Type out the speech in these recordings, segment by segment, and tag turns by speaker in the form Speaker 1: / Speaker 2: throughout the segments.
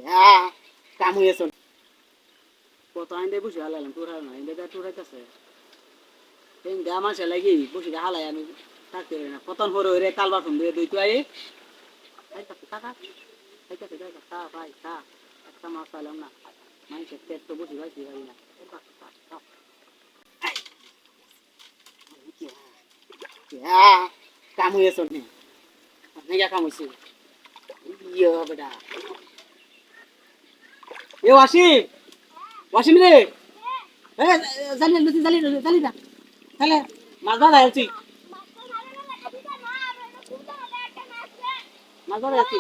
Speaker 1: হ্যাঁ কাম হয়েছ কত আইন্দে বসে হালাইলাম তোর হাল না আইন্দে তোর হাইতাছে তেন গা মাসে লাগি বসে হালাই আমি থাকতে পারি না কতন হরে হরে কাল বাসন দিয়ে দুই তো আই খাইতাছে কাকা খাইতাছে দেখা কা ভাই কা একটা মাছ পাইলাম না মানুষের পেট তো বসে ভাইছি ভাই না হ্যাঁ কাম হয়েছ নে নাকি কাম হয়েছে ইয়ে বেটা এ ওয়াসিম ওয়াসিম রে জানি লুচি জানি জানি না তাহলে মাছ ভাজা আছি মাছ ভাজা আছি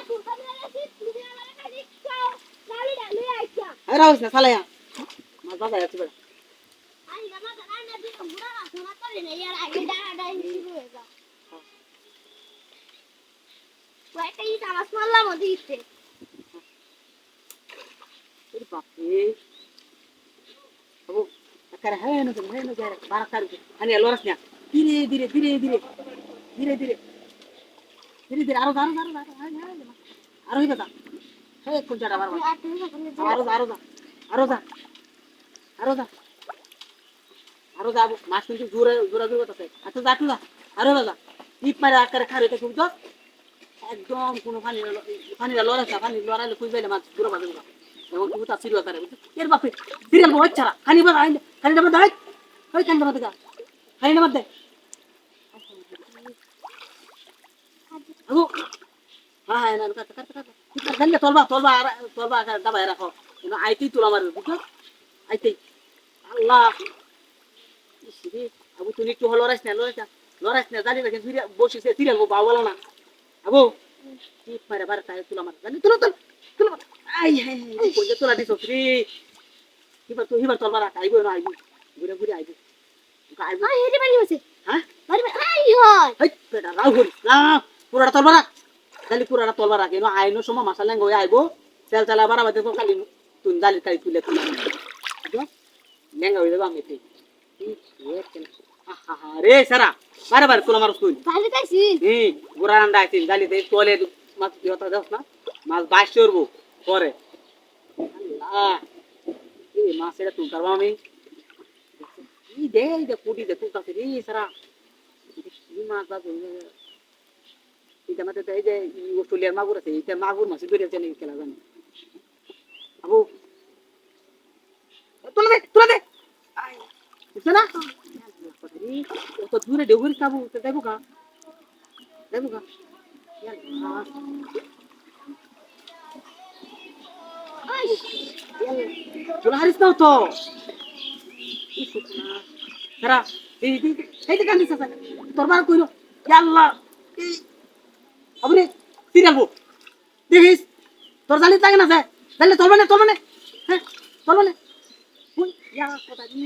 Speaker 1: রাউস না সালে মাছ ভাজা আছি বেটা বাপরে Cara heno jara barakar ani lorasnya dire dire dire dire dire dire dire dire aro hibata he kun jara bar aro da mas কিন্তু জোরে জোরে জোরে আছে আচ্ছা যা তুই আরো যা টিপ মারে আকারে খারে তো শুনতো একদম কোনো পানি লড়াইলে কই যাইলে মাছ পুরো বাজে এবং তুমি তা সিরিয়াস করে এর বাপে সিরিয়াল বহুত ছাড়া খানি বাদ আইলে খানি না বাদ ওই খানি না বাদ খানি না বাদ দে আগো হ্যাঁ হ্যাঁ না কাট কাট কাট খানি তলবা দাবাই রাখো না আইতেই তোলা মারবে বুঝছো আইতেই আল্লাহ ইসরে আবু তুমি একটু লড়াইছ না জানি না কিন্তু বসিছে সিরিয়াল বাওয়ালা না আবু টিপ মারে বার তাই তোলা মার জানি তুলো আই হাই হাই কোন তোলা দিছ ফ্রি হিবার তোলবা রাখ আইবো না আইবো ঘুরে ঘুরে আইবো আই হেরি বাড়ি হইছে হ্যাঁ বাড়ি আই হয় এই বেটা রাও ঘুরি না পুরাটা তোলবা রাখ জালি পুরাটা তোলবা রাখ এনো আইনো সময় মাসাল লেঙ্গ হই আইবো তেল চালা বাড়াবা দেখো খালি তুই জালি তাই তুলে বুঝছো লেঙ্গা হই যাবে আমি এই রে সারা বারবার তোলা মারছ তুই জালি তাইছি গোরা রান্ডা আইছিস জালি তাই তোলে মাছ দিওতা দাস না মাছ বাইশ করবো পরে আল্লাহ এই মাছ এটা তুলতে পারবো আমি এই দে পুটি দে তুলতে রে সারা এই মাছ বাজ এটা মাঝে এই যে অস্ট্রেলিয়ার মাগুর আছে এটা মাগুর মাছ ধরে আছে নাকি খেলা জানি আবু তুলে দে বুঝছো না কত দূরে ডেগুরি খাবো দেখবো কা চলে হারিস না তো সারা এই কান দিছে তোর বার কইলো ইয়া আল্লাহ আবরে সিরিয়াল বো দেখিস তোর জালি লাগে না জানলে তোর মানে হ্যাঁ তোর মানে কই ইয়া কথা দি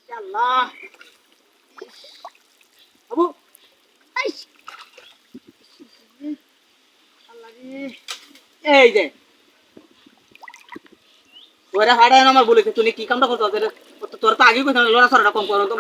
Speaker 1: ইয়া আল্লাহ আবু আইস আল্লাহ এই যে ওরে হাড়ায় আমার বলেছে তুমি কি কামটা করছো তোর তো আগে কইছ লড়া সরাটা কম করো তো